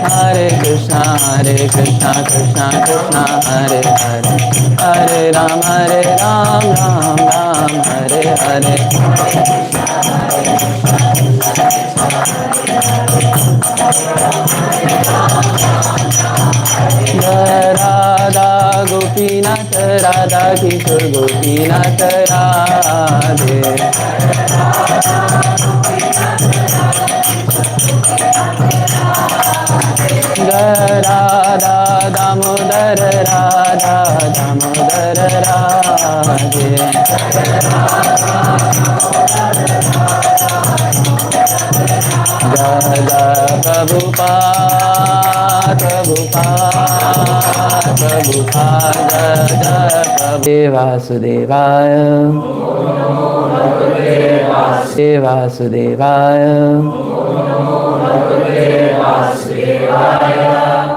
Hare Krishna, Krishna Krishna, Hare Hare, Hare Ram, Ram Ram, Hare Hare. Radha Gopinath, Radha Kishore Gopinath, Radhe. Radha Damodar, Radha Damodar, Radhe. Jada Prabhupada, Prabhupada, Prabhupada, Jada Vasudevaya, Vasudevaya,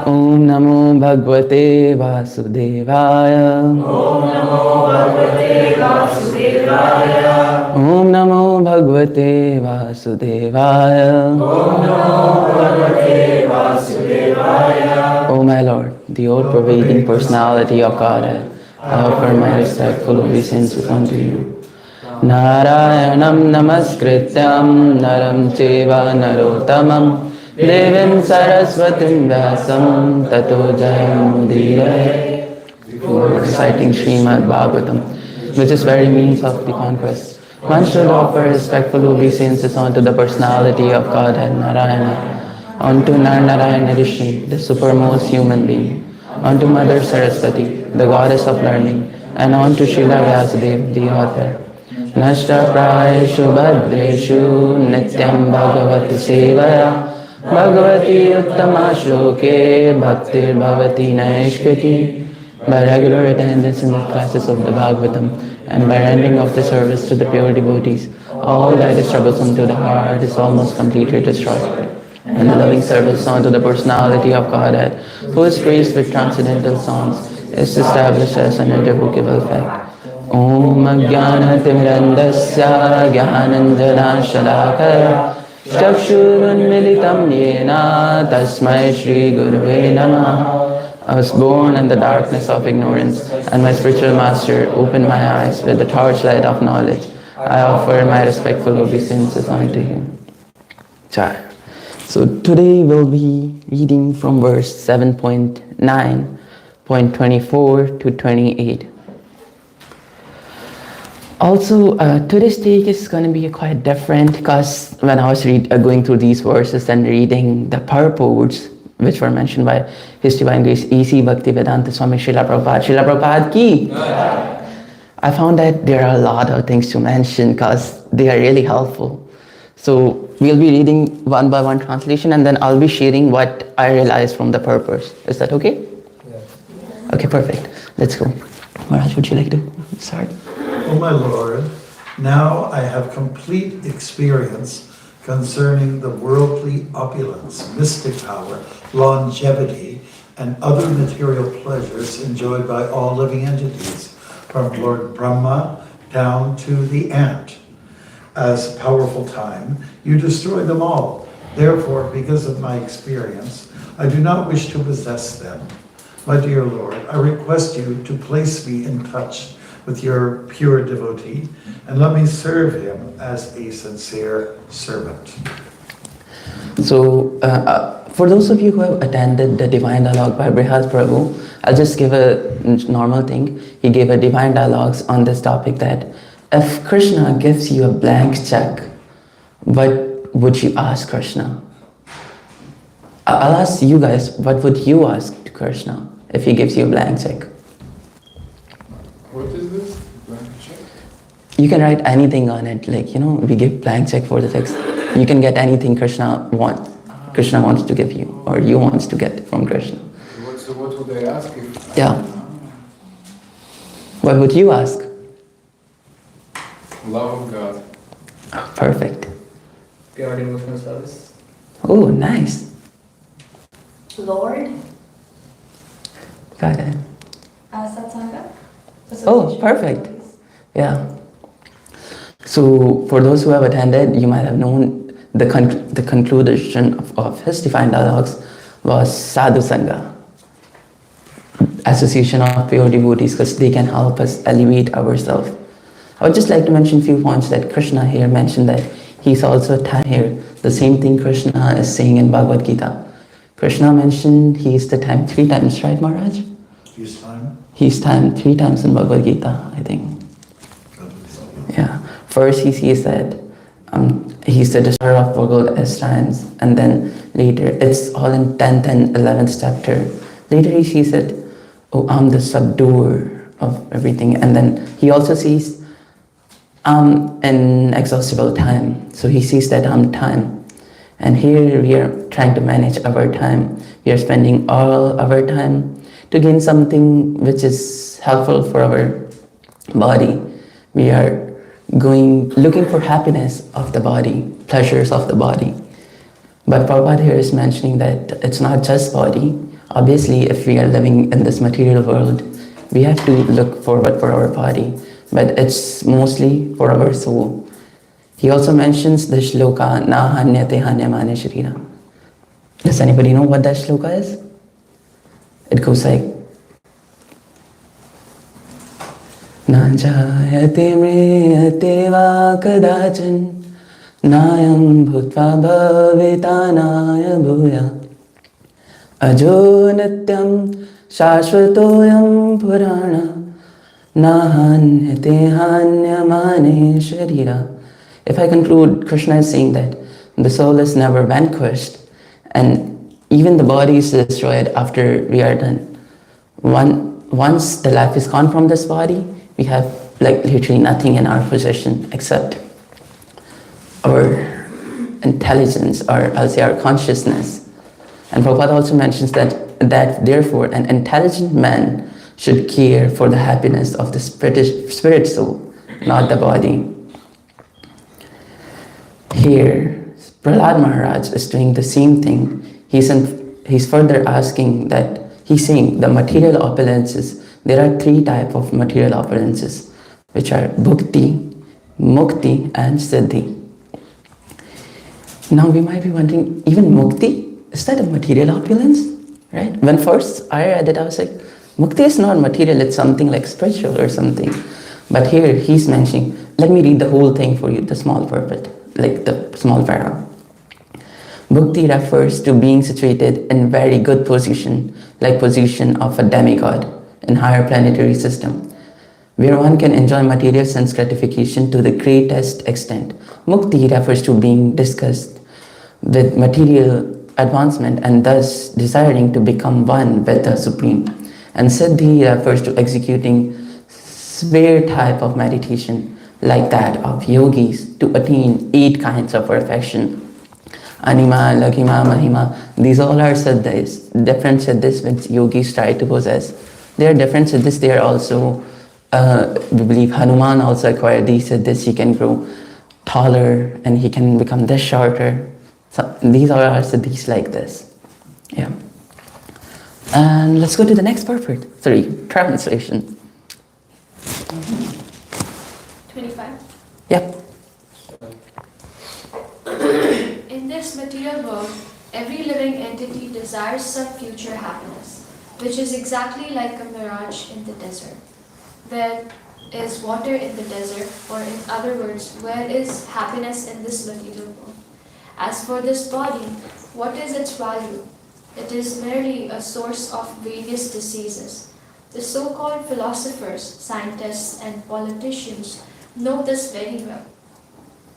Om Namo Bhagavate Vasudevaya, Om Namo Bhagavate Vasudevaya, O my Lord, the all-pervading personality of Godhead, I offer my respectful obeisances unto you. Narayanam namaskrityam naram cheva narottamam devim saraswatim vyasam tato jayamudire. Before reciting Srimad Bhagavatam, which is very means of the conquest, one should offer respectful obeisances unto the personality of Godhead Narayana, unto Narayana Rishi, the supermost human being, unto Mother Saraswati, the goddess of learning, and unto Srila Vyasadeva, the author. Nashta prayeshu bhadreshu nityam bhagavati sevaya bhagavati uttama shloke bhaktir bhavati naishkriti. By regular attendance in the classes of the Bhagavatam and by rendering of the service to the pure devotees, all that is troublesome to the heart is almost completely destroyed. And the loving service unto the personality of Godhead, who is praised with transcendental songs, is established as an irrevocable fact. Om Ajnana-timirandasya Jnananjana Shalakaya Chakshurunmilitam Yena Tasmai Shri Gurave Namaha. I was born in the darkness of ignorance, and my spiritual master opened my eyes with the torchlight of knowledge. I offer my respectful obeisances unto him. Chai. So today we'll be reading from verse 7.9.24 to 28. Also, today's take is going to be quite different because when I was going through these verses and reading the purports, which were mentioned by His Divine Grace A.C. Bhaktivedanta Swami Srila Prabhupada ki, I found that there are a lot of things to mention because they are really helpful. So we'll be reading one by one translation and then I'll be sharing what I realized from the purpose. Is that okay? Yeah. Okay, perfect. Let's go. Maharaj, would you like to start? O my Lord, now I have complete experience concerning the worldly opulence, mystic power, longevity, and other material pleasures enjoyed by all living entities, from Lord Brahma down to the ant. As powerful time, you destroy them all. Therefore, because of my experience, I do not wish to possess them. My dear Lord, I request you to place me in touch with your pure devotee, and let me serve him as a sincere servant. So, for those of you who have attended the Divine Dialogue by Brihad Prabhu, I'll just give a normal thing. He gave a Divine Dialogues on this topic that if Krishna gives you a blank check, what would you ask Krishna? I'll ask you guys, what would you ask to Krishna if he gives you a blank check? What is this? Blank check? You can write anything on it, like, we give blank check for the text. You can get anything Krishna wants to give you, or you wants to get from Krishna. So what would I ask if... Yeah. What would you ask? Love of God. Oh, perfect. Pure devotional service. Oh, nice. Lord. Got it. Satsanga. Oh, perfect. Yeah. So for those who have attended, you might have known the conclusion of his divine dialogues was sadhu sangha, association of pure devotees, because they can help us elevate ourselves. I would just like to mention a few points that Krishna here mentioned, that he's also time here. The same thing Krishna is saying in Bhagavad Gita. Krishna mentioned he's the time 3 times, right, Maharaj? Use time. He's time 3 times in Bhagavad Gita, I think. Yeah. First he says that he's the destroyer of world as times, and then later it's all in 10th and 11th chapter. Later he says that, oh, I'm the subduer of everything, and then he also sees I'm inexhaustible time. So he sees that I'm time. And here we are trying to manage our time. We are spending all our time to gain something which is helpful for our body. We are looking for happiness of the body, pleasures of the body. But Prabhupada here is mentioning that it's not just body. Obviously, if we are living in this material world, we have to look forward for our body, but it's mostly for our soul. He also mentions the shloka, na hanyate hanyamane sharira. Does anybody know what that shloka is? It goes like, na jayate mriyate va kadachan nayam bhutva bhavitanaya bhuya ajo nityam shashvatoyam purana nahanyate hanyamane sharira. If I conclude, Krishna is saying that the soul is never vanquished, and even the body is destroyed after we are done. Once the life is gone from this body, we have like literally nothing in our possession except our intelligence, or I'll say our consciousness. And Prabhupada also mentions that therefore an intelligent man should care for the happiness of the spirit soul, not the body. Here, Prahlad Maharaj is doing the same thing. He's further asking that, he's saying the material opulences, there are 3 types of material opulences, which are bhukti, mukti and siddhi. Now we might be wondering, even mukti, is that a material opulence? Right? When first I read it, I was like, mukti is not material, it's something like spiritual or something. But here he's mentioning, let me read the whole thing for you, the small purport, like the small para. Bhukti refers to being situated in very good position, like position of a demigod in higher planetary system, where one can enjoy material sense gratification to the greatest extent. Mukti refers to being disgusted with material advancement and thus desiring to become one with the Supreme. And Siddhi refers to executing severe type of meditation like that of yogis to attain 8 kinds of perfection. Anima, Laghima, Mahima, these all are siddhis, different siddhis which yogis try to possess. There are different siddhis, they are also, we believe Hanuman also acquired these siddhis, he can grow taller and he can become this shorter. So these all are siddhis like this. Yeah. And let's go to the next purport. 3, translation. 25. Yep. In this material world, every living entity desires some future happiness, which is exactly like a mirage in the desert. Where is water in the desert, or in other words, where is happiness in this material world? As for this body, what is its value? It is merely a source of various diseases. The so-called philosophers, scientists, and politicians know this very well.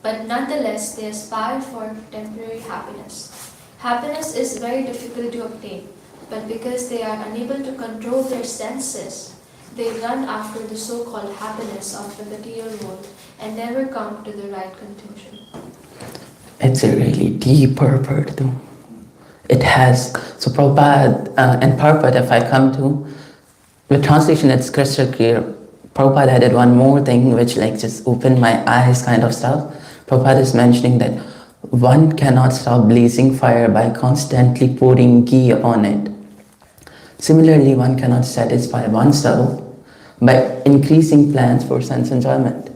But nonetheless, they aspire for temporary happiness. Happiness is very difficult to obtain, but because they are unable to control their senses, they run after the so-called happiness of the material world and never come to the right conclusion. It's a really deep purport though. It has, so Prabhupada and purport, if I come to, the translation it's crystal clear. Prabhupada added one more thing which like just opened my eyes kind of stuff. Prabhupada is mentioning that one cannot stop blazing fire by constantly pouring ghee upon it. Similarly, one cannot satisfy oneself by increasing plans for sense enjoyment.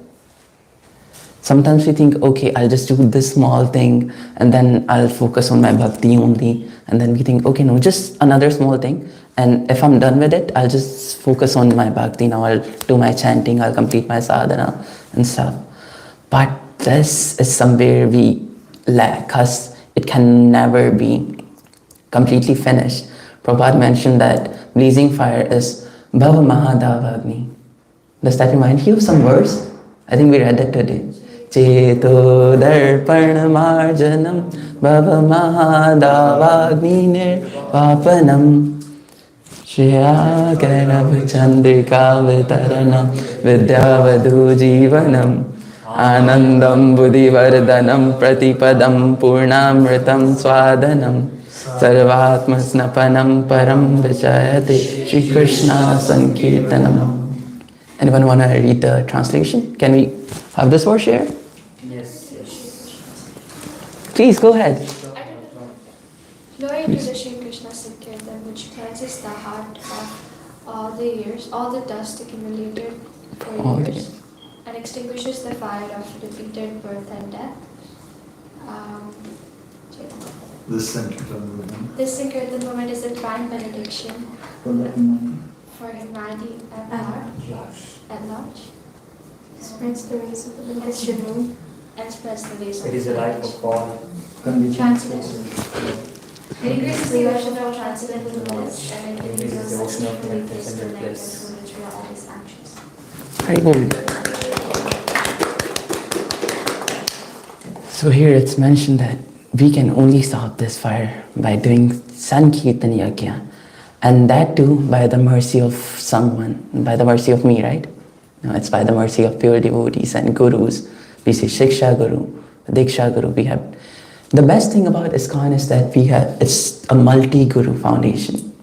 Sometimes we think, okay, I'll just do this small thing and then I'll focus on my bhakti only. And then we think, okay, no, just another small thing. And if I'm done with it, I'll just focus on my bhakti. Now I'll do my chanting, I'll complete my sadhana and stuff. But this is somewhere we lack, because it can never be completely finished. Prabhupada mentioned that blazing fire is Bhava Mahadavagni. Does that remind you of some verse? I think we read that today. Cheto darpana marjanam Bhava Mahadavagni nirvapanam Shriya Kairav Chandrika Vitaranam Vidyavadhu Jivanam Anandam Buddhivardhanam Pratipadam Purnamritam Swadanam Sarvatma Snapanam Param Vichayate Shri Krishna Sankirtanam. Anyone want to read the translation? Can we have this verse here? Yes. Please go ahead. Glory to the Shri Krishna Sankirtan, which cleanses the heart of all the years, all the dust accumulated for years, and extinguishes the fire of repeated birth and death. This Sankirtan movement. This Sankirtan movement is a divine benediction for humanity at large. Spreads the rays of the Western moon and spreads the rays of It is a life of all. transcendental. It increases the ocean of transcendental knowledge and it increases the ocean of metaphysical bliss from which we are always anxious. Very good. So here it's mentioned that we can only stop this fire by doing Sankirtan Yajna, and that too by the mercy of someone, by the mercy of me, right? No, it's by the mercy of pure devotees and gurus. We say Shiksha Guru, Diksha Guru. We have the best thing about ISKCON is that it's a multi-guru foundation.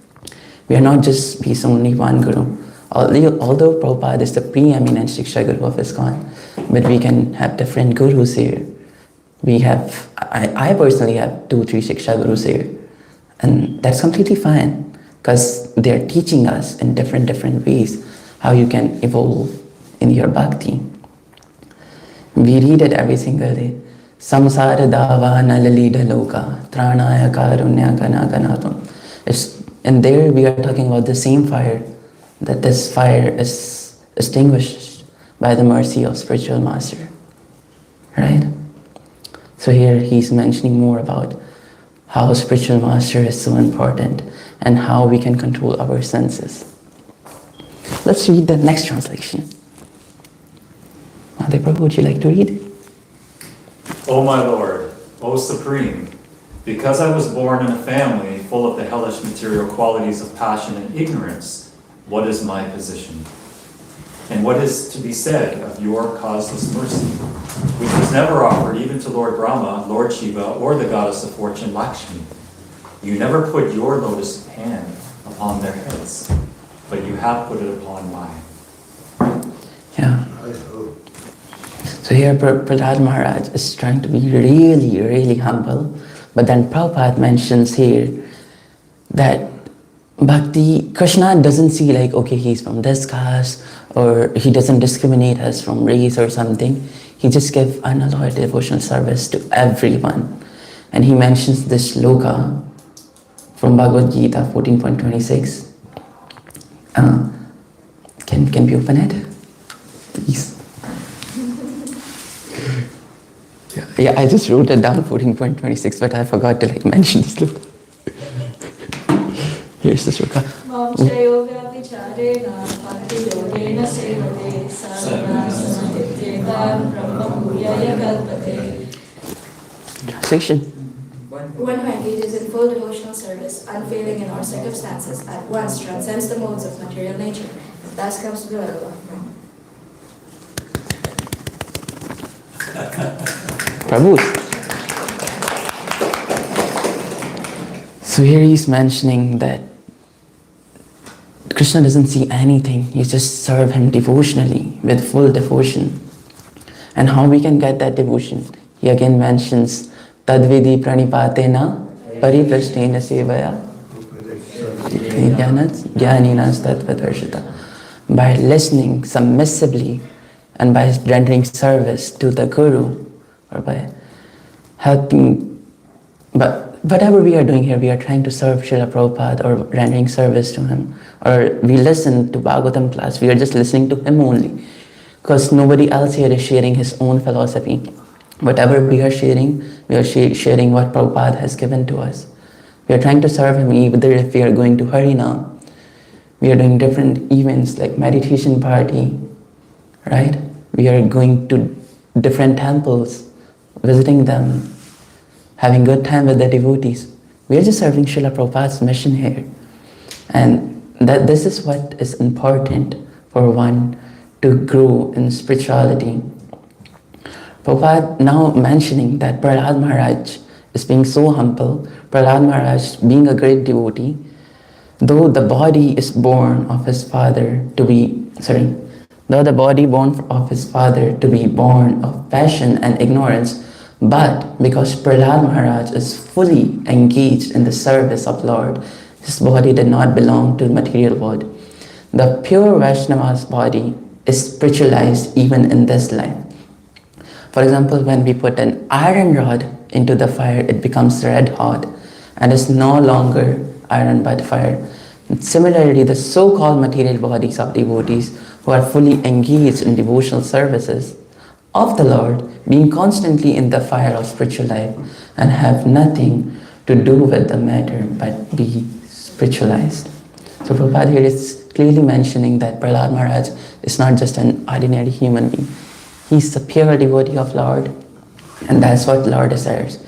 We are not just based on only one guru. Although Prabhupada is the preeminent Shiksha Guru of ISKCON, but we can have different gurus here. I personally have 2-3 Shiksha Gurus here, and that's completely fine because they're teaching us in different ways how you can evolve in your bhakti. We read it every single day. Samsara dava nalalida loka tranaya karunya gana ganatum. And there we are talking about the same fire, that this fire is extinguished by the mercy of spiritual master, right? So here he's mentioning more about how spiritual master is so important and how we can control our senses. Let's read the next translation. Madhe Prabhu, would you like to read? O my Lord, O Supreme, because I was born in a family full of the hellish material qualities of passion and ignorance, what is my position? And what is to be said of your causeless mercy, which was never offered even to Lord Brahma, Lord Shiva, or the goddess of fortune Lakshmi? You never put your lotus hand upon their heads, but you have put it upon mine. Yeah. So here Prahlad Maharaj is trying to be really humble, but then Prabhupada mentions here that Bhakti, Krishna doesn't see like, okay, he's from this caste, or he doesn't discriminate us from race or something. He just gives unalloyed devotional service to everyone. And he mentions this shloka from Bhagavad Gita 14.26. Can we open it? Please. Yeah, I just wrote it down 14.26, but I forgot to mention this shloka. Here's the shloka. Translation. One who engages in full devotional service, unfailing in all circumstances, at once transcends the modes of material nature, and thus comes to the level of Brahma. Prabhu. So here he's mentioning that Krishna doesn't see anything. You just serve him devotionally, with full devotion. And how we can get that devotion? He again mentions Tadvidi pranipatena pariprashtena sevaya jnaninas tattvadarshita. By listening submissively and by rendering service to the Guru, or by helping, but whatever we are doing here, we are trying to serve Srila Prabhupada or rendering service to him, or we listen to Bhagavatam class, we are just listening to him only, because nobody else here is sharing his own philosophy. Whatever we are sharing what Prabhupada has given to us. We are trying to serve him, either if we are going to Harinam, we are doing different events like meditation party, right? We are going to different temples, visiting them, having good time with the devotees. We are just serving Srila Prabhupada's mission here. And that this is what is important for one to grow in spirituality. Prabhupada now mentioning that Prahlad Maharaj is being so humble, Prahlad Maharaj being a great devotee, though the body is born of his father to be, though the body born of his father to be born of passion and ignorance, but because Prahlad Maharaj is fully engaged in the service of Lord, his body did not belong to the material world. The pure Vaishnava's body is spiritualized even in this life. For example, when we put an iron rod into the fire, it becomes red hot and is no longer iron but fire. And similarly, the so-called material bodies of devotees who are fully engaged in devotional services of the Lord, being constantly in the fire of spiritual life and have nothing to do with the matter but be spiritualized. So Prabhupada here is clearly mentioning that Prahlad Maharaj is not just an ordinary human being. He's the pure devotee of Lord, and that's what Lord desires.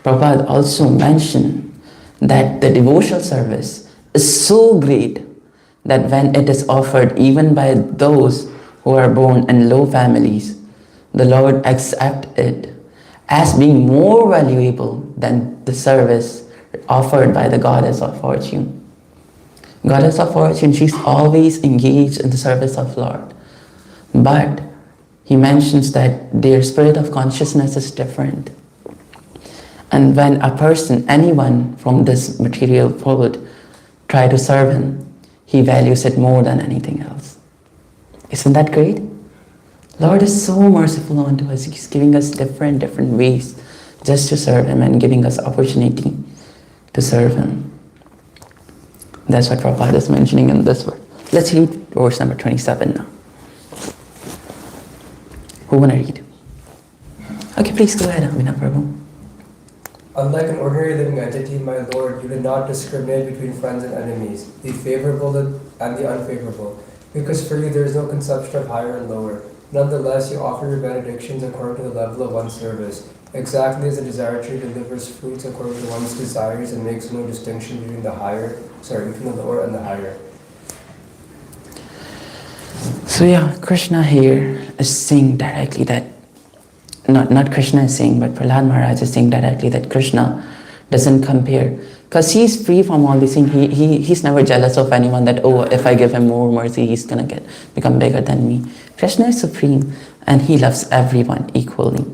Prabhupada also mentioned that the devotional service is so great that when it is offered even by those who are born in low families, the Lord accepts it as being more valuable than the service offered by the Goddess of Fortune. Goddess of Fortune, she's always engaged in the service of Lord. But he mentions that their spirit of consciousness is different. And when a person, anyone from this material world, try to serve him, he values it more than anything else. Isn't that great? Lord is so merciful unto us. He's giving us different ways just to serve him and giving us opportunity to serve him. That's what Prabhupada is mentioning in this verse. Let's read verse number 27 now. Who wanna read? Okay, please go ahead, Amina Prabhu. Unlike an ordinary living entity, my Lord, you did not discriminate between friends and enemies, the favorable and the unfavorable, because for you there is no conception of higher and lower. Nonetheless, you offer your benedictions according to the level of one's service, exactly as a desire tree delivers fruits according to one's desires and makes no distinction between between the lower and the higher. So yeah, Krishna here is saying directly that, not Krishna is saying, but Prahlad Maharaj is saying directly that Krishna doesn't compare. Because he's free from all these things. He's never jealous of anyone that, oh, if I give him more mercy, he's going to become bigger than me. Krishna is supreme and he loves everyone equally.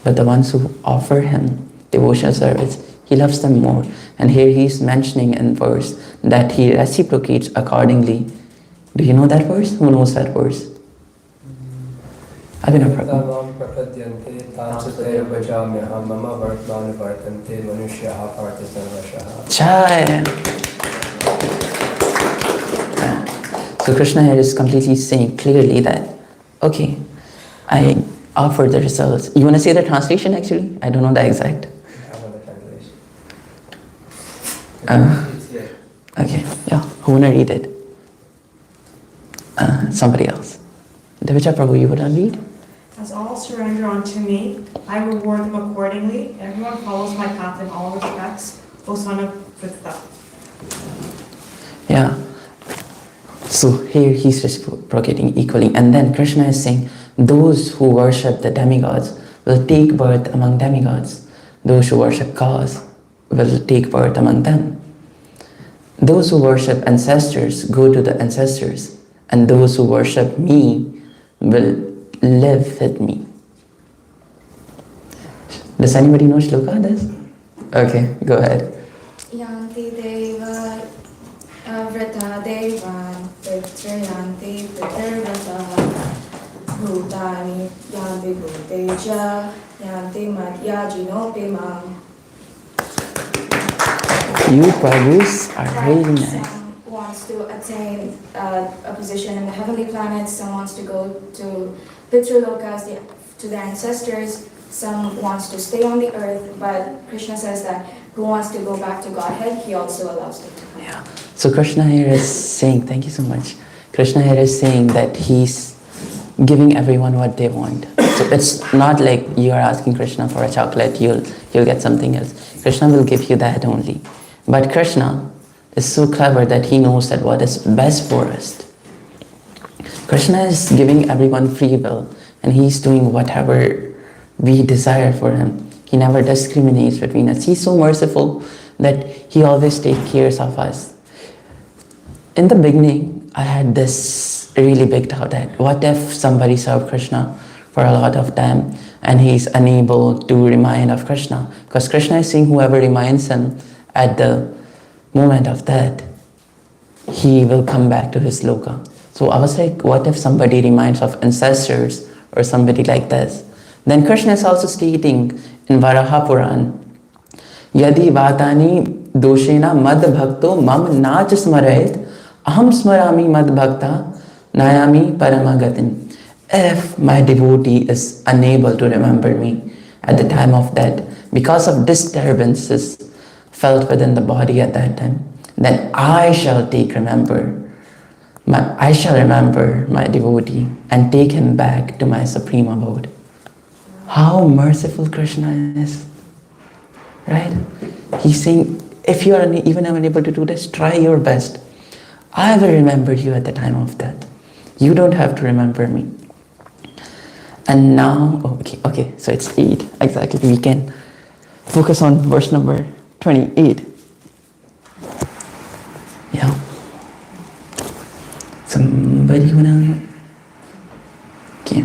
But the ones who offer him devotional service, he loves them more. And here he's mentioning in verse that he reciprocates accordingly. Do you know that verse? Who knows that verse? Abhinav Prabhu. Chai. So Krishna here is completely saying clearly that, okay, I offer the results. You want to say the translation actually? I don't know the exact. Okay, yeah. Who want to read it? Somebody else. Devija Prabhu, you would read? As all surrender unto me, I reward them accordingly. Everyone follows my path in all respects, O son of Pritha. Yeah. So here he's reciprocating equally. And then Krishna is saying, those who worship the demigods will take birth among demigods. Those who worship gods will take birth among them. Those who worship ancestors go to the ancestors. And those who worship me will live with me. Does anybody know shloka this? Okay, go ahead. Yanti deva vrata devan pitrayanti pitarvata Bhutani Yan Vibhuteja Yanti Madhyajinopi Mam. You Prabhus are really nice. Some wants to attain a position in the heavenly planets, some wants to go to Pitralokas, to their ancestors, some wants to stay on the earth, but Krishna says that who wants to go back to Godhead, he also allows them to come. Yeah. So Krishna here is saying, thank you so much. Krishna here is saying that he's giving everyone what they want. So it's not like you are asking Krishna for a chocolate, you'll get something else. Krishna will give you that only. But Krishna is so clever that he knows that what is best for us. Krishna is giving everyone free will and he's doing whatever we desire for him. He never discriminates between us. He's so merciful that he always takes care of us. In the beginning, I had this really big doubt that what if somebody served Krishna for a lot of time and he's unable to remind of Krishna? Because Krishna is saying whoever reminds him at the moment of death, he will come back to his loka. So I was like, what if somebody reminds of ancestors or somebody like this? Then Krishna is also stating in Varaha Puran, Yadi vatani doshena mad bhakto mam nach smarayet aham smarami mad bhakta nayami paramagatin. If my devotee is unable to remember me at the time of death because of disturbances felt within the body at that time, then I shall remember my devotee and take him back to my supreme abode. How merciful Krishna is, right? He's saying, if you are even unable to do this, try your best. I will remember you at the time of death. You don't have to remember me. And now, okay, so it's 8, exactly. We can focus on verse number 28. Yeah. Somebody wanna? Okay.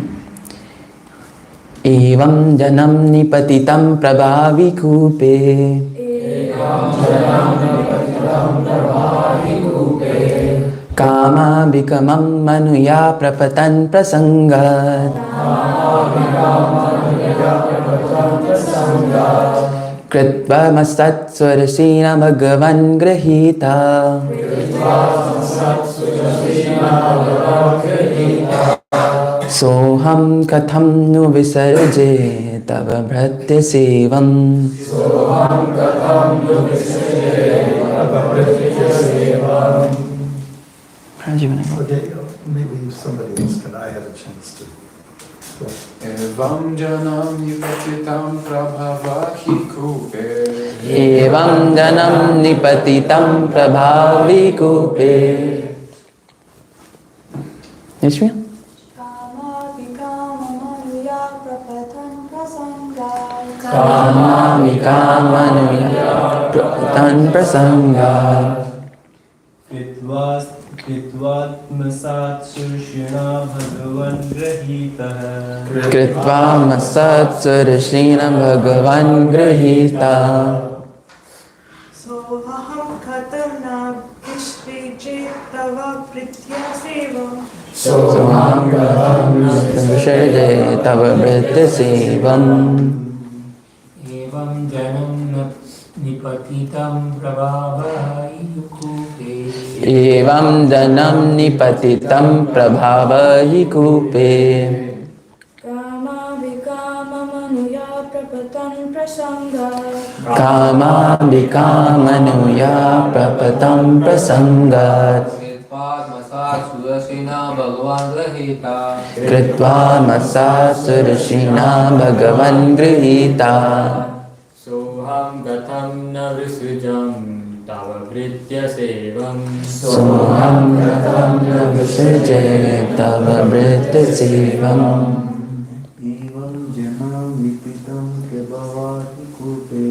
Evam janam nipatitam prabhavi kupe. Kama bikamam manuya prapatan prasangat. Kritva masat surasina bhagavan grahita. Soham katham nu visarje tava bhratya sevam. Okay, maybe somebody else can, I had a chance to. Evam janam nipatitam prabhavahi kupe. Evam janam nipatitam prabhavi kupe. Yes, Shreya? Kama vikama manuya prapatan prasangat. Kama vikamanuya prapatan prasangat. Kritvatmasat surshina bhagavan grahitah. Kritva masat surashina bhagavan grahita. So aham khatam na kishti tava pritya sevam. Soham katham visarje tava bhratya sevam. Evam janam nipatitam prabhavahi kupe. Evam janam nipatitam prabhavahi kupe. Kama vikama manuya prapatan prasangat. Kama vikamanuya prapatam prasangat. Kritva masat surashina bhagavan grihita. Soham gatam na visujam tava pritya sevam. Soham katham na visarje tava bhratya sevam. Evam janam nipitam prabhavahi kupe.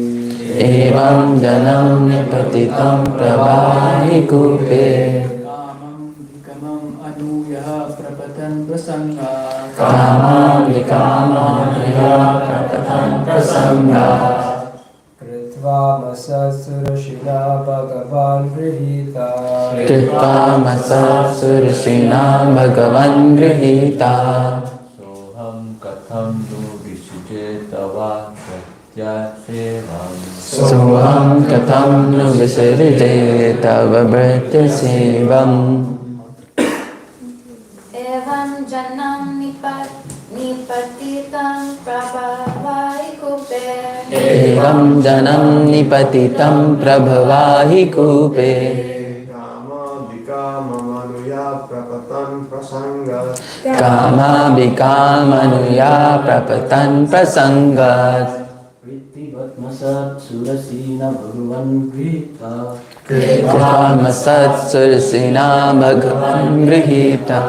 Evam janam nipatitam prabhahi kupe. Kamam vikamam anuya prapatan prasangat. Kama vikamanuya prapatan prasangat. Kritva masat surashina bhagavan grihita. Kritva masat surashina bhagavan grihita. katham no vishijetava pratyasevam. Soham katham nu visirje tava bhritya sevam. Evam janam nipatitam prabhavai kupe. Evam janam nipatitam prabhavahi kupe. Kama bhikamanuya prapatan prasangat. Pritivatmasat surasina bhagavan grita. Kritamasat sursina bhagavan grihita.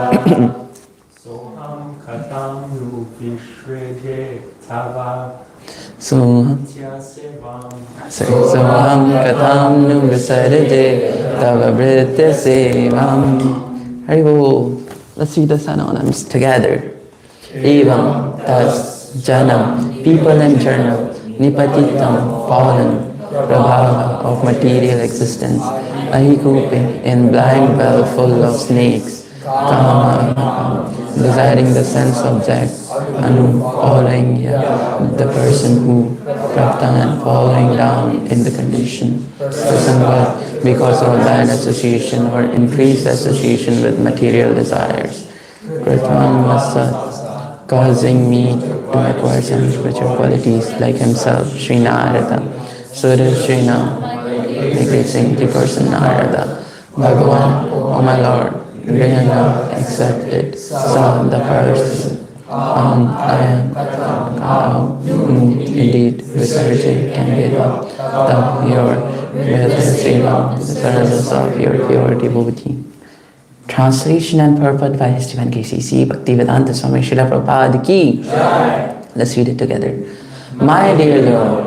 Soham katam rupishreje tava Soham katham nu visarje tava bhritya sevam. Haribol. Let's read the synonyms together. Evam, thus, janam, people and journal, nipatitam, fallen, prabhava of material existence, ahikupe, in blind well full of snakes, kama, desiring the sense object, anu, falling, the person who, praptan, falling down in the condition, prasanga, because of bad association or increased association with material desires, kritvam masat, causing me to acquire some spiritual qualities like himself, Sri Narada, Surashina, decreasing the person Narada, Bhagavan, oh my Lord, Grihana, accepted, Sa, the person, I am, indeed, Visarjit can give up, the your, with the service of your pure devotee. Translation and purport by His Divine KCC Bhaktivedanta Swami Srila Prabhupada ki. Let's read it together. My dear Lord,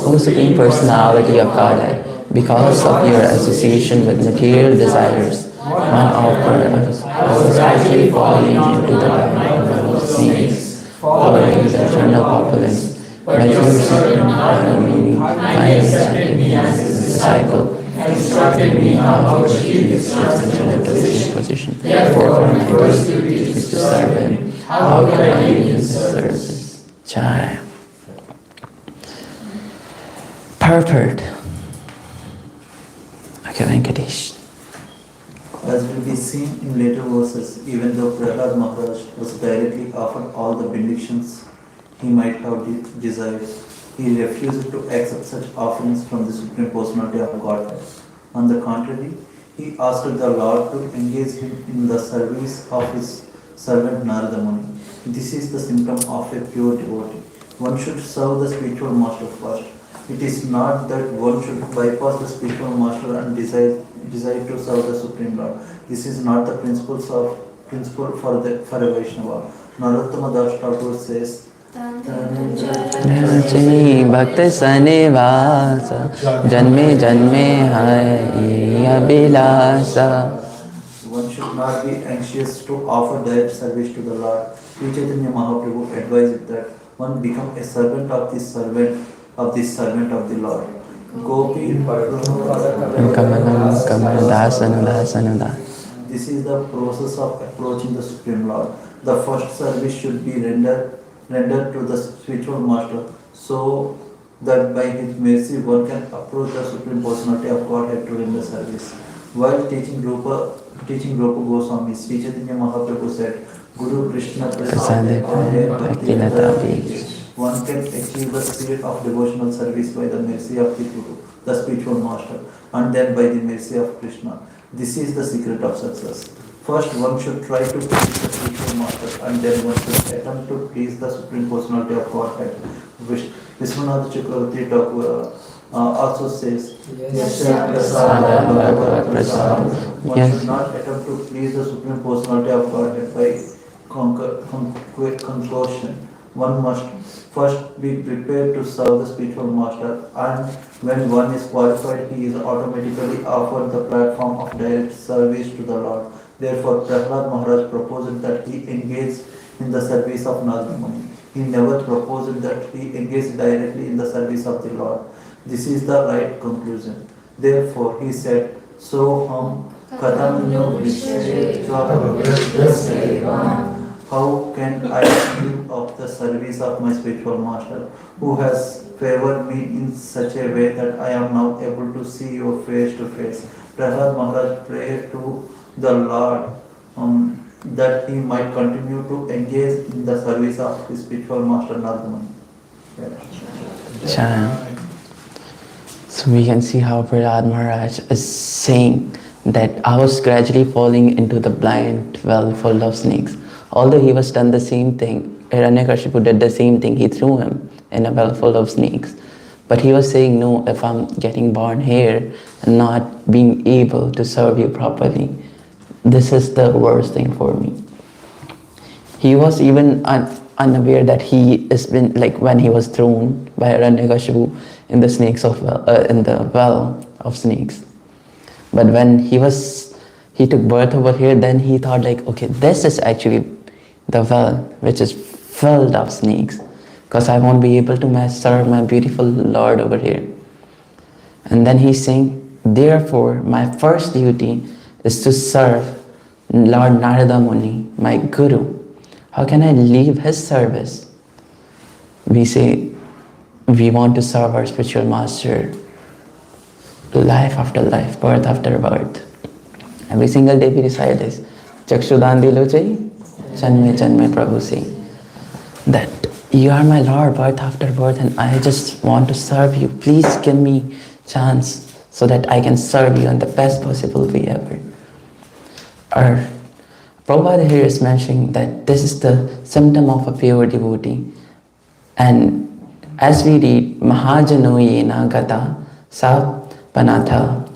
O Supreme Personality of Godhead, because of your association with material desires, one offers was actually falling into the world of snakes, following the eternal populace, but you supreme meaning, finally accepted me as his disciple, instructed me how to achieve this position. Therefore, my first duty is to serve him. How can I do his service? Jai. Purport. Okay, Venkatesh. As will be seen in later verses, even though Prahlad Maharaj was directly offered all the benedictions he might have desired, he refused to accept such offerings from the Supreme Personality of Godhead. On the contrary, he asked the Lord to engage him in the service of his servant Narada Muni. This is the symptom of a pure devotee. One should serve the spiritual master first. It is not that one should bypass the spiritual master and desire to serve the Supreme Lord. This is not the principle for a Vaishnava. Narottama Das Thakur says, Bhakti Sanivasa Janme Janme Hai Abhilasa. One should not be anxious to offer direct service to the Lord. Sri Chaitanya Mahaprabhu advised that one become a servant of this servant of the Lord. Gopi This is the process of approaching the Supreme Lord. The first service should be rendered to the spiritual master, so that by his mercy one can approach the Supreme Personality of Godhead to render service. While teaching Rupa Goswami, Sri Chaitanya Mahaprabhu said, Guru Krishna Prasad one can achieve the spirit of devotional service by the mercy of the Guru, the spiritual master, and then by the mercy of Krishna. This is the secret of success. First, one should try to please the spiritual master, and then one should attempt to please the Supreme Personality of Godhead. Vishwanath Chakravarti Thakur also says, one should not attempt to please the Supreme Personality of Godhead by conclusion. One must first be prepared to serve the spiritual master, and when one is qualified, he is automatically offered the platform of direct service to the Lord. Therefore, Prahlad Maharaj proposed that he engage in the service of Narada Muni. He never proposed that he engage directly in the service of the Lord. This is the right conclusion. Therefore, he said, Soham katham no vishyetva. How can I give of the service of my spiritual master, who has favored me in such a way that I am now able to see you face to face. Prahlad Maharaj prayed to the Lord that he might continue to engage in the service of his spiritual master Nardamani. Chant. So we can see how Prahlad Maharaj is saying that I was gradually falling into the blind well full of snakes. Although he was done the same thing, Hiranyakashipu did the same thing, he threw him in a well full of snakes. But he was saying, no, if I'm getting born here and not being able to serve you properly, this is the worst thing for me. He was even unaware that he has been, like when he was thrown by Hiranyakashipu in the in the well of snakes. But when he took birth over here, then he thought like, okay, this is actually the well which is filled of snakes, because I won't be able to serve my beautiful Lord over here. And then he's saying, therefore, my first duty is to serve Lord Narada Muni, my Guru. How can I leave his service? We say, we want to serve our spiritual master life after life, birth after birth. Every single day we recite this. Chakshudan dilo chai, janme janme Prabhu say. That you are my Lord, birth after birth, and I just want to serve you. Please give me chance so that I can serve you in the best possible way ever. Our Prabhupada here is mentioning that this is the symptom of a pure devotee. And as we read, Mahajano yena gata sa panatha,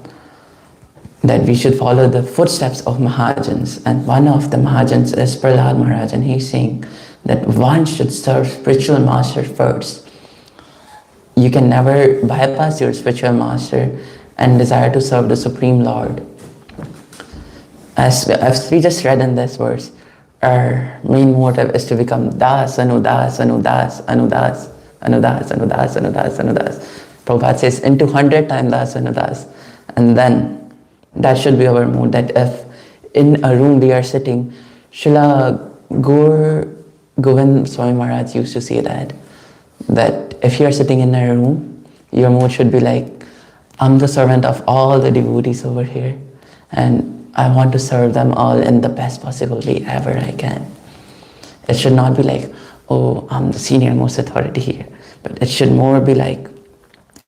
that we should follow the footsteps of Mahajans. And one of the Mahajans is Prahlad Maharaj, and he's saying that one should serve spiritual master first. You can never bypass your spiritual master and desire to serve the Supreme Lord. As we just read in this verse, our main motive is to become Das, Anudas, Anudas, Anudas, Anudas, Anudas, Anudas, Anudas. Prabhupada says into 100 times Das, Anudas. And then that should be our mood, that if in a room we are sitting, Srila Govind Swami Maharaj used to say that if you are sitting in a room, your mood should be like, I'm the servant of all the devotees over here, and I want to serve them all in the best possible way ever I can. It should not be like, oh, I'm the senior most authority here, but it should more be like,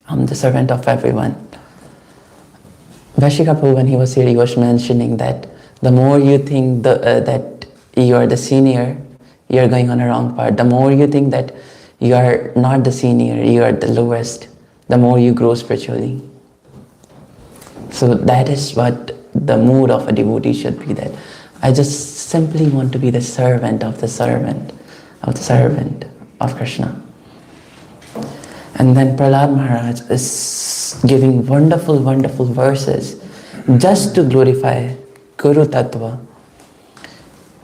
I'm the servant of everyone. Vashika Prabhu, when he was here, he was mentioning that the more you think that you are the senior, you are going on a wrong path. The more you think that you are not the senior, you are the lowest, the more you grow spiritually. So that is what the mood of a devotee should be, that I just simply want to be the servant of the servant of Krishna. And then Prahlad Maharaj is giving wonderful, wonderful verses just to glorify Guru Tattva.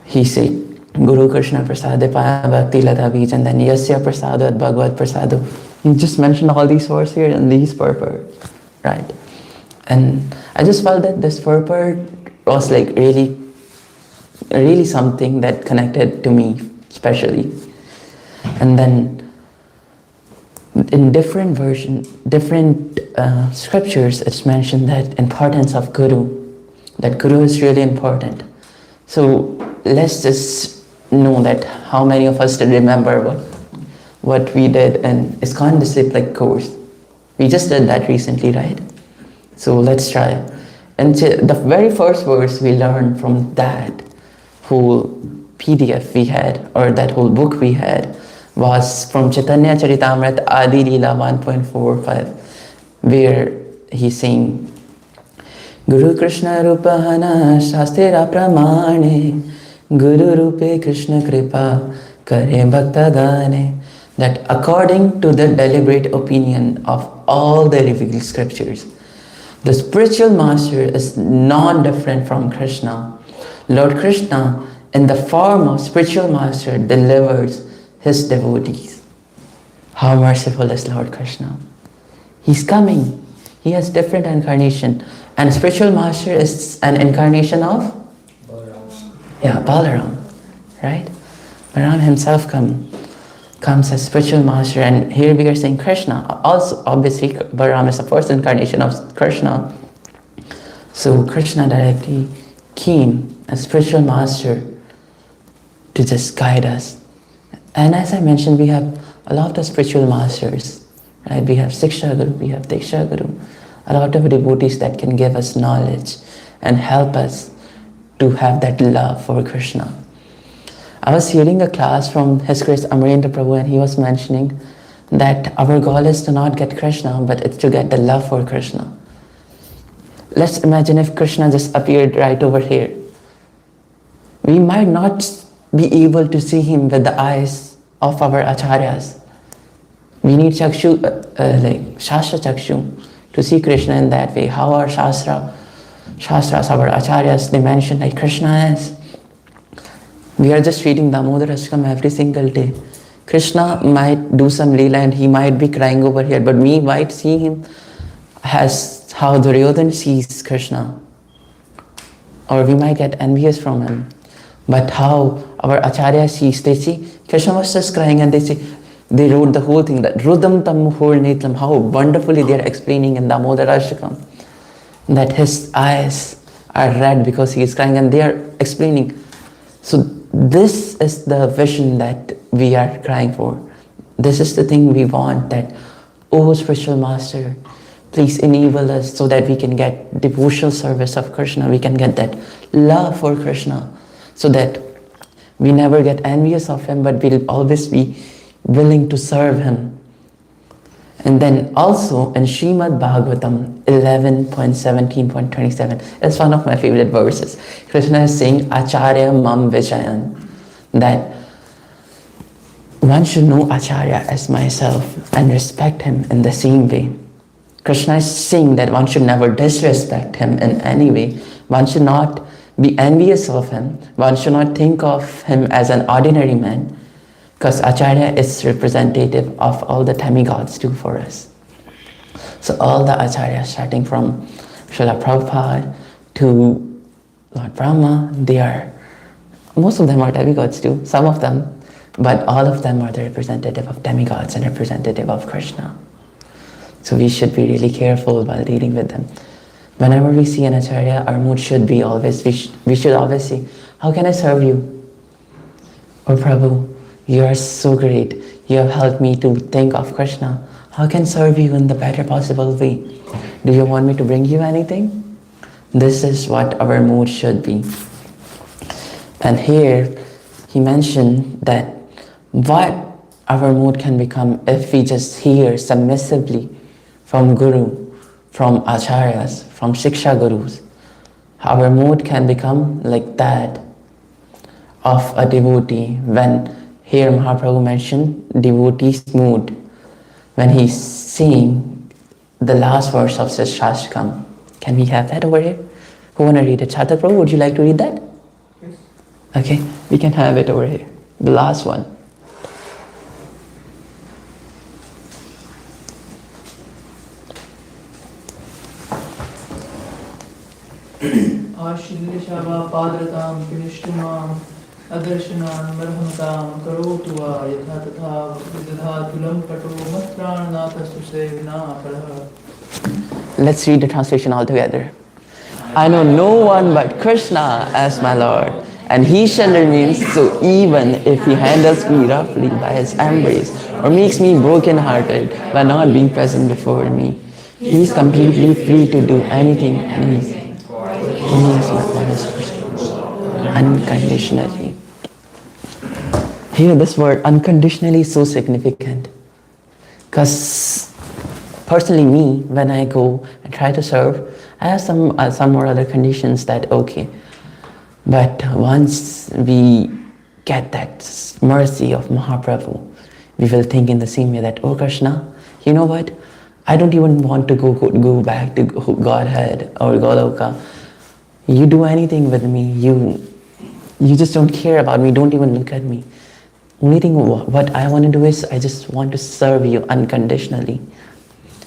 He said, Guru Krishna Prasade Paya Bhakti Lata Bij, and then Yasya Prasado Bhagavad Prasado. He just mentioned all these verses here and these purport, right? And I just felt that this purport was like really, really something that connected to me especially. And then in different scriptures, it's mentioned that importance of Guru, that Guru is really important. So let's just know that how many of us did remember what we did in ISKCON Disciplic course. We just did that recently, right? So let's try. And the very first verse we learned from that whole PDF we had, or that whole book we had, was from Chaitanya Charitamrita Adi Leela 1.45, where he's saying, Guru Krishna Rupahana Shastira Pramane Guru Rupe Krishna Kripa Kare Bhakta Gane, that according to the deliberate opinion of all the revealed scriptures, the spiritual master is non-different from Krishna. Lord Krishna, in the form of spiritual master, delivers his devotees. How merciful is Lord Krishna. He's coming. He has different incarnation. And spiritual master is an incarnation of? Balaram. Yeah, Balaram. Right? Balaram himself comes as spiritual master, and here we are saying Krishna. Also, obviously, Balaram is the first incarnation of Krishna. So Krishna directly came as spiritual master to just guide us. And as I mentioned, we have a lot of spiritual masters, right? We have Siksha Guru, we have Diksha Guru, a lot of devotees that can give us knowledge and help us to have that love for Krishna. I was hearing a class from His Grace Amarendra Prabhu, and he was mentioning that our goal is to not get Krishna, but it's to get the love for Krishna. Let's imagine if Krishna just appeared right over here. We might not be able to see him with the eyes of our acharyas. We need chakshu, like shastra chakshu, to see Krishna in that way. How our shastras, our acharyas, they mention like Krishna is. We are just reading Damodar Ashtam every single day. Krishna might do some leela and he might be crying over here, but we might see him as how Duryodhana sees Krishna. Or we might get envious from him. But how our Acharya sees, they see Krishna was just crying, and they wrote the whole thing, that Rudam Tam Muhur Netlam, how wonderfully they are explaining in Damodar Ashtakam that his eyes are red because he is crying, and they are explaining. So this is the vision that we are crying for. This is the thing we want, that, oh spiritual master, please enable us so that we can get devotional service of Krishna, we can get that love for Krishna, so that we never get envious of him, but we'll always be willing to serve him. And then also in Srimad Bhagavatam 11.17.27, it's one of my favorite verses. Krishna is saying, Acharya Mam Vijayan, that one should know Acharya as myself and respect him in the same way. Krishna is saying that one should never disrespect him in any way. One should not be envious of him. One should not think of him as an ordinary man, because Acharya is representative of all the demigods too for us. So all the Acharyas, starting from Srila Prabhupada to Lord Brahma, most of them are demigods too, some of them, but all of them are the representative of demigods and representative of Krishna. So we should be really careful while dealing with them. Whenever we see an Acharya, our mood should be always, we should always say, how can I serve you? Or Prabhu, you are so great. You have helped me to think of Krishna. How can I serve you in the better possible way? Do you want me to bring you anything? This is what our mood should be. And here, he mentioned that what our mood can become if we just hear submissively from Guru, from Acharyas, from Siksha Gurus. Our mood can become like that of a devotee. When here Mahaprabhu mentioned devotee's mood, when he's saying the last verse of this Shastakam. Can we have that over here? Who want to read it? Chatak Prabhu, would you like to read that? Yes. Okay, we can have it over here. The last one. Ashilishava padratam kinishtumam adarshana marhamtam karotu va yatha tatha vidadhatulam pato matranathastu sevina paraha. Let's read the translation all together. I know no one but Krishna as my Lord, and he shall remain so even if he handles me roughly by his embrace or makes me broken-hearted by not being present before me. He is completely free to do anything unconditionally. Here this word unconditionally is so significant, because personally me, when I go and try to serve, I have some more other conditions that okay, but once we get that mercy of Mahaprabhu, we will think in the same way that, oh Krishna, you know what, I don't even want to go back to Godhead or Goloka. You do anything with me, you just don't care about me, don't even look at me. Only thing what I want to do is I just want to serve you unconditionally.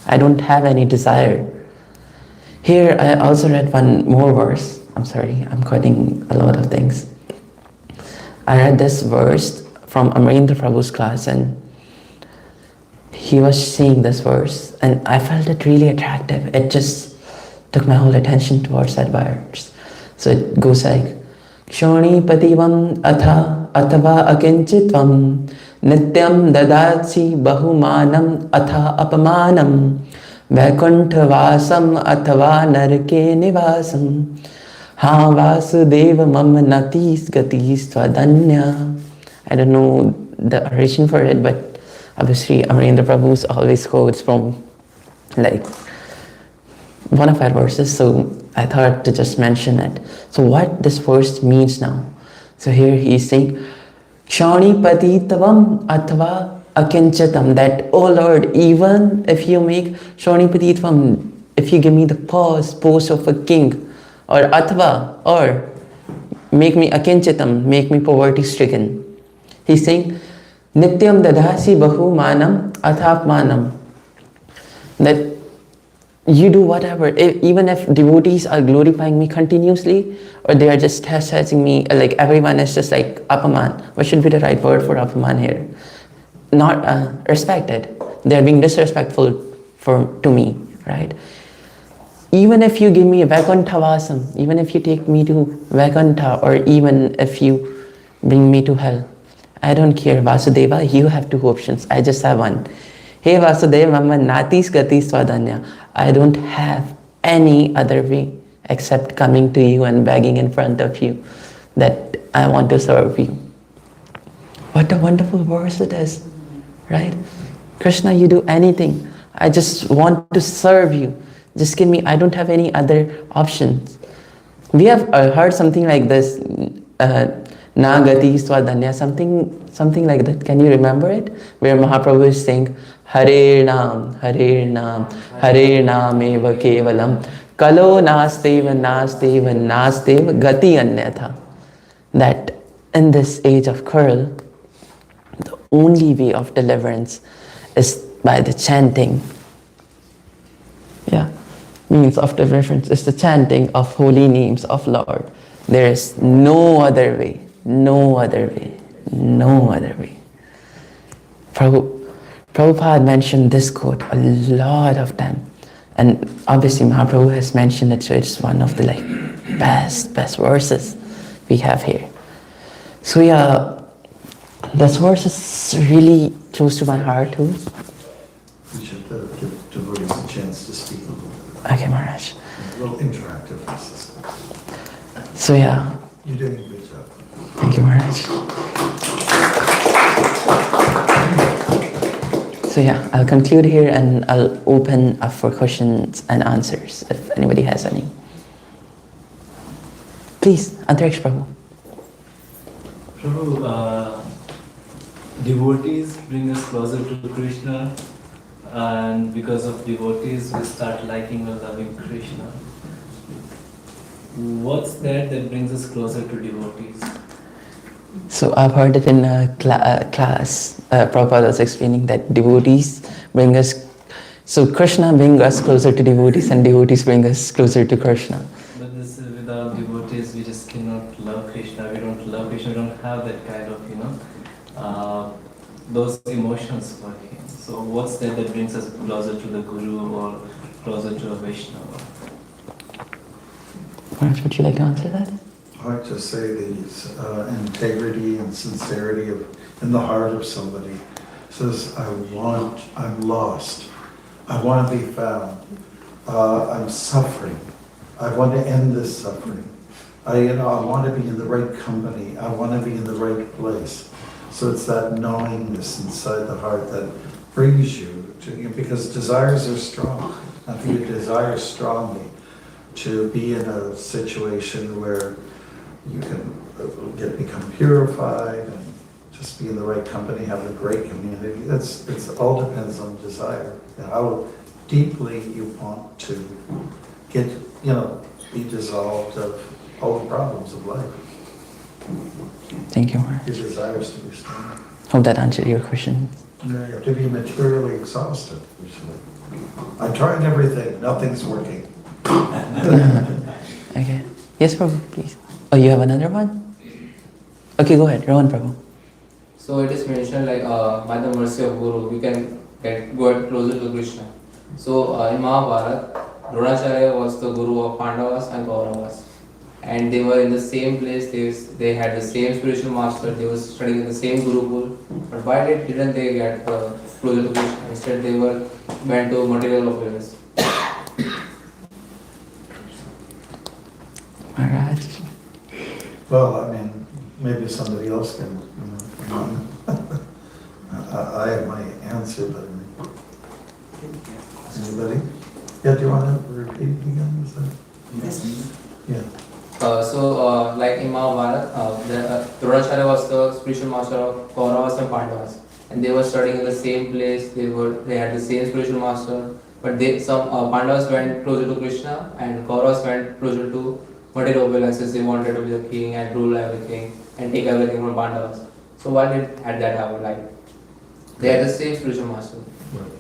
I don't have any desire. Here I also read one more verse. I'm sorry, I'm quoting a lot of things. I read this verse from Amarendra Prabhu's class, and he was saying this verse, and I felt it really attractive. It just took my whole attention towards that verse. So it goes like, Kshoni pativam atha atava akinchitvam nityam dadati bahumanam atha apamanam vaikuntha vasam atava narke nivasam ha vasudeva mam natis gatis tvadanya. I don't know the origin for it, but obviously Amarendra Prabhu's always quotes from like one of our verses, so I thought to just mention it. So what this verse means now. So here he is saying, Kshani patitavam atva akinchatam, that, oh Lord, even if you make Kshani patitavam, if you give me the post of a king, or atva, or make me akinchatam, make me poverty stricken. He's saying, Nityam dadasi bahu manam athapmanam, that you do whatever, even if devotees are glorifying me continuously, or they are just chastising me, like everyone is just like apaman. What should be the right word for apaman here? Not respected. They are being disrespectful to me, right? Even if you give me a Vaikuntha Vasam, even if you take me to Vaikuntha, or even if you bring me to hell, I don't care. Vasudeva, you have two options. I just have one. Hey Vasudeva, Mama Natis Gatis Swadanya. I don't have any other way except coming to you and begging in front of you that I want to serve you. What a wonderful verse it is, right? Krishna, you do anything. I just want to serve you. Just give me, I don't have any other options. We have heard something like this, Nagati Swadanya, something like that. Can you remember it? Where Mahaprabhu is saying, Harinam, Harinam, Harinam eva kevalam, Kalo nasteva, nasteva, nasteva, gati anyatha. That in this age of Kurl, the only way of deliverance is by the chanting. Yeah, means of deliverance is the chanting of holy names of Lord. There is no other way, no other way, no other way. Prabhupada mentioned this quote a lot of time, and obviously Mahaprabhu has mentioned it, so it's one of the best verses we have here. So yeah, this verse is really close to my heart too. We should give devotees a chance to speak a little bit. Okay, Maharaj. A little interactive verses. So yeah. You're doing a good job. Thank you, Maharaj. So yeah, I'll conclude here and I'll open up for questions and answers if anybody has any. Please, Antariksh Prabhu. Prabhu, devotees bring us closer to Krishna, and because of devotees we start liking or loving Krishna. What's that brings us closer to devotees? So I've heard it in a class. Prabhupada was explaining that devotees bring us, so Krishna brings us closer to devotees and devotees bring us closer to Krishna. But this is without devotees, we just cannot love Krishna. We don't love Krishna. We don't have that kind of, those emotions for him. So what's that brings us closer to the Guru or closer to a Vaishnava? Maharaj, would you like to answer that? I like to say the integrity and sincerity in the heart of somebody says, I'm lost. I want to be found. I'm suffering. I want to end this suffering. I want to be in the right company. I want to be in the right place. So it's that knowingness inside the heart that brings you to, because desires are strong. If you desire strongly to be in a situation where you can become purified and just be in the right company, have a great community. It all depends on desire. How deeply you want to get, be dissolved of all the problems of life. Thank you, Maharaj. Your desires to be strong. Hope that answered your question. You have to be materially exhausted, usually. I tried everything, nothing's working. Okay. Yes, Prabhu, please. Oh, you have another one? Okay, go ahead. Rohan Prabhu. So it is mentioned like by the mercy of Guru, we can go closer to Krishna. So in Mahabharata, Dronacharya was the Guru of Pandavas and Kauravas. And they were in the same place, they had the same spiritual master, they were studying in the same Gurukul. But why didn't they get closer to Krishna? Instead, they were went to material opulence. Maharaj. Well, I mean, maybe somebody else can, I have my answer, but anybody? Yeah, do you want to repeat again? Is that? Yes. Yeah. Like in Mahabharata, Dronacharya was the spiritual master of Kauravas and Pandavas, and they were studying in the same place. They had the same spiritual master, but some Pandavas went closer to Krishna, and Kauravas went closer to material opulences. They wanted to be the king and rule everything and take everything from Pandavas. So why had that happen? Like they had the same spiritual master. Right.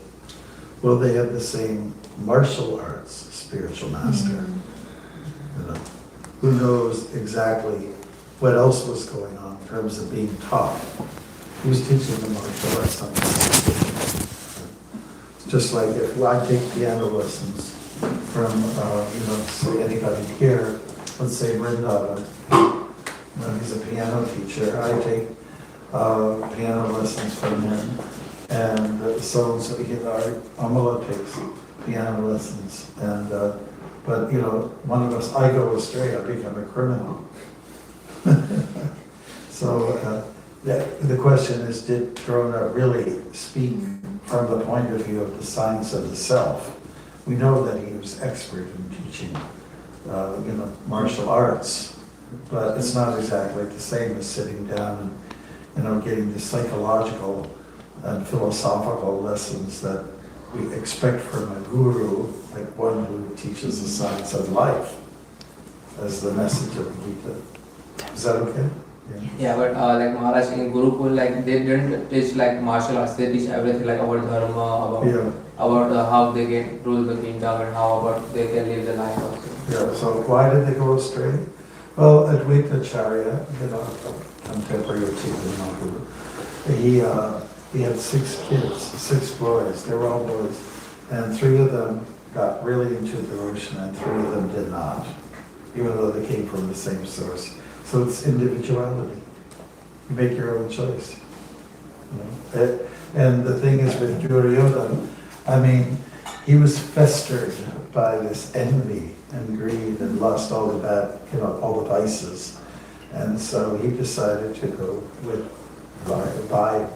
Well, they had the same martial arts spiritual master. You know, who knows exactly what else was going on in terms of being taught? Who's teaching the martial arts? Just like if I take piano lessons from, say anybody here, let's say Vrindavan, he's a piano teacher. I take piano lessons from him, and so Amala takes piano lessons, and but one of us, I go astray, I become a criminal. So the question is, did Drona really speak from the point of view of the science of the self? We know that he was expert in teaching, martial arts, but it's not exactly the same as sitting down and, getting the psychological and philosophical lessons that we expect from a guru, like one who teaches the science of life, as the message of Gita. Is that okay? Yeah, but like Maharaj in Gurukul, like they didn't teach like martial arts. They teach everything like about dharma, about how they can rule the kingdom and how about they can live the life also. Yeah. So why did they go astray? Well, Advaita Acharya, contemporary of Chaitanya Mahaprabhu, he had 6 kids, 6 boys. They were all boys, and 3 of them got really into devotion, and 3 of them did not, even though they came from the same source. So it's individuality. You make your own choice. And the thing is with Duryodhana, I mean, he was festered by this envy and greed and lust, all the bad, all the vices. And so he decided to go by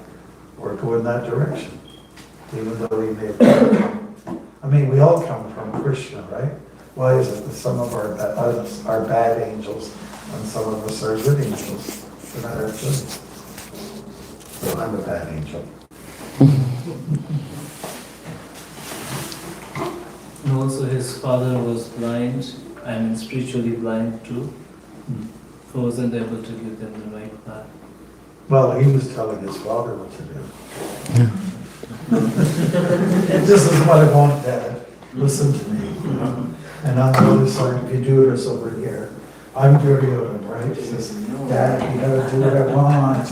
or go in that direction, even though he may have, I mean, we all come from Krishna, right? Why is it that some of our are bad angels and some of us are good angels? They're not our choice. So I'm a bad angel. And also his father was blind, and spiritually blind too. He wasn't able to give them the right path. Well, he was telling his father what to do. This is what I want, Dad. Listen to me. And on the other side, Viduras over here. I'm Duryodhana, right? He says, Dad, you gotta do what I want.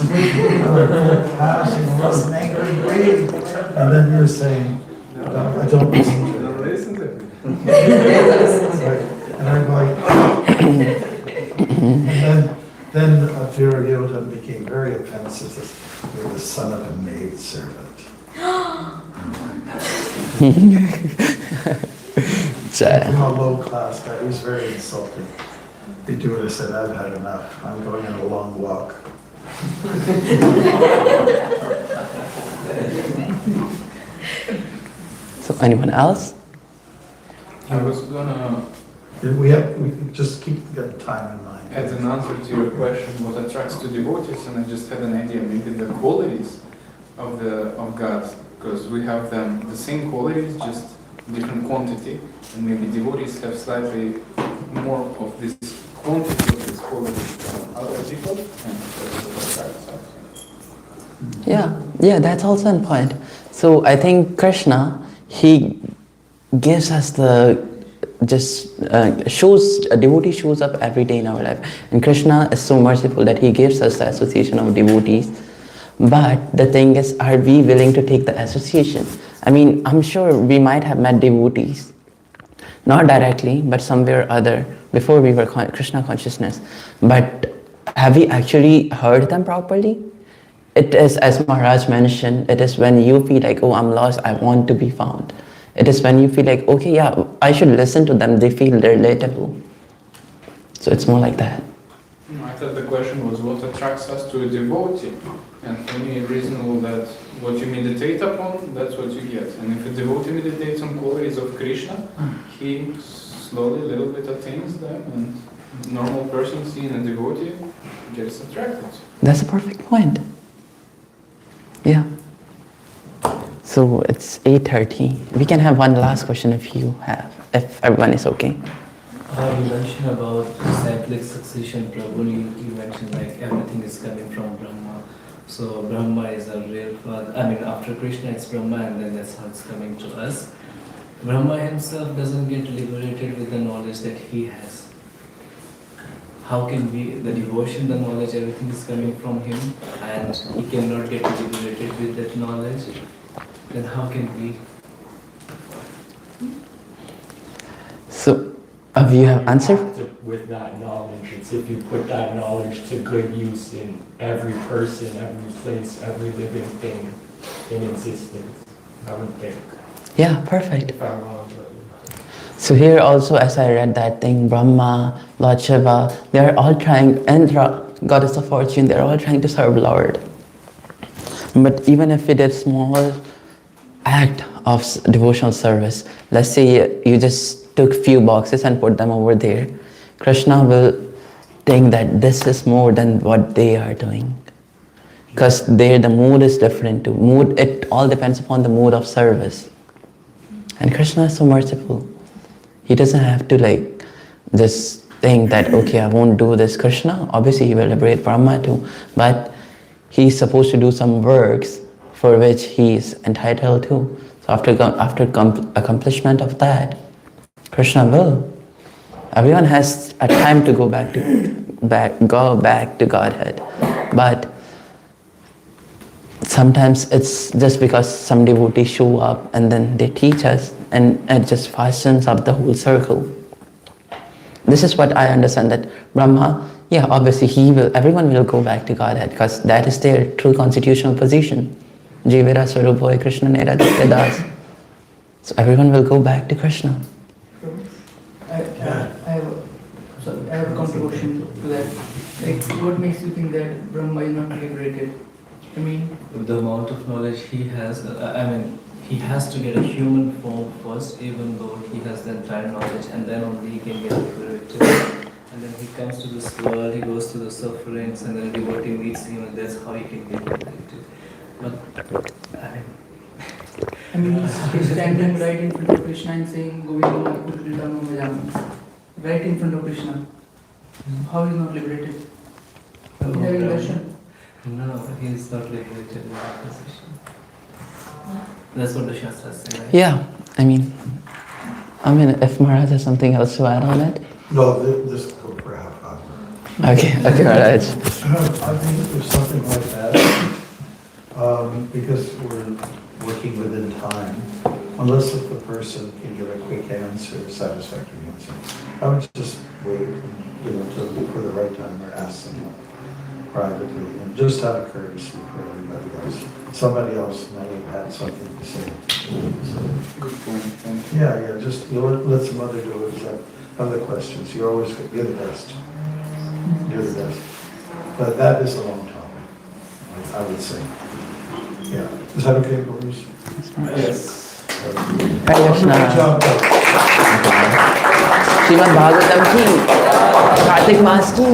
Passion, lust, anger, and greed. And then you're saying, I don't listen to you. And I'm like, and then Duryodhana became very offensive. You're the son of a maidservant. From a low class guy, he was very insulting. Vidura said, I've had enough. I'm going on a long walk. So anyone else? I was gonna We just keep the time in mind. add an answer to your question, what attracts to devotees, and I just had an idea, maybe the qualities of God, because we have the same qualities, just different quantity, and maybe devotees have slightly more of this quantity of this quality than other people, and Yeah, that's also a point. So I think Krishna, he gives us a devotee shows up every day in our life. And Krishna is so merciful that he gives us the association of devotees But the thing is, are we willing to take the association? I mean, I'm sure we might have met devotees, not directly, but somewhere or other, before we were Krishna consciousness. But have we actually heard them properly? It is, as Maharaj mentioned, it is when you feel like, oh, I'm lost, I want to be found. It is when you feel like, okay, yeah, I should listen to them, they feel relatable. So it's more like that. I thought the question was what attracts us to a devotee. And for me, reasonable that what you meditate upon, that's what you get. And if a devotee meditates on qualities of Krishna, he slowly, little bit attains them, and normal person seeing a devotee gets attracted. That's a perfect point. Yeah. So it's 8:30. We can have one last question if you have, if everyone is okay. You mentioned about cyclic succession, Prabhu. You mentioned like everything is coming from Brahma. So Brahma is a real father. I mean, after Krishna, it's Brahma, and then that's how it's coming to us. Brahma himself doesn't get liberated with the knowledge that he has. How can we, the devotion, the knowledge, everything is coming from him, and he cannot get liberated with that knowledge? Then how can we? So, you have answered? With that knowledge, it's if you put that knowledge to good use in every person, every place, every living thing in existence, I would think. Yeah, perfect. If I'm wrong, but... So here also, as I read that thing, Brahma, Lord Shiva, they are all trying, and Goddess of Fortune, they are all trying to serve Lord. But even if we did small act of devotional service, let's say you just took few boxes and put them over there, Krishna will think that this is more than what they are doing. Because there the mood is different too. Mood, it all depends upon the mood of service. And Krishna is so merciful. He doesn't have to like just think that, okay, I won't do this. Krishna, obviously he will liberate Brahma too, but he's supposed to do some works for which he is entitled to. So after accomplishment of that, Krishna will. Everyone has a time to go back to Godhead, but sometimes it's just because some devotees show up and then they teach us, and it just fastens up the whole circle. This is what I understand, that Brahma, yeah, obviously everyone will go back to Godhead because that is their true constitutional position. Jivira Swarupoy Krishna Nera Das. So everyone will go back to Krishna. I have a contribution to that. Like, what makes you think that Brahma is not liberated? I mean, with the amount of knowledge he has, he has to get a human form first, even though he has the entire knowledge, and then only he can get liberated. And then he comes to this world, he goes through the sufferings, and then a devotee meets him, and that's how he can get liberated. But he's standing right in front of Krishna and saying, Govindam Purvindam Vajam. Right in front of Krishna. How is he not liberated? Is there any question? No, he is not liberated in that position. That's what the Shastras say, right? Yeah, I mean, if Maharaj has something else to add on it. No, this go for half hour. Okay, Maharaj. I think there's something like that, because we're working within time, unless if the person can give a quick answer, satisfactory answer. I would just wait, until for the right time or ask them privately, and just out of courtesy for everybody else. Somebody else may have had something to say. So, good point. Thank you. Yeah, just let some other devotees have other questions. You're the best. You're the best. But that is a long topic, I would say. Yeah. Is that okay, Bruce? Yes. Hare Krishna. Good job. Srimad Bhagavatam ki, Kartik Maas ki.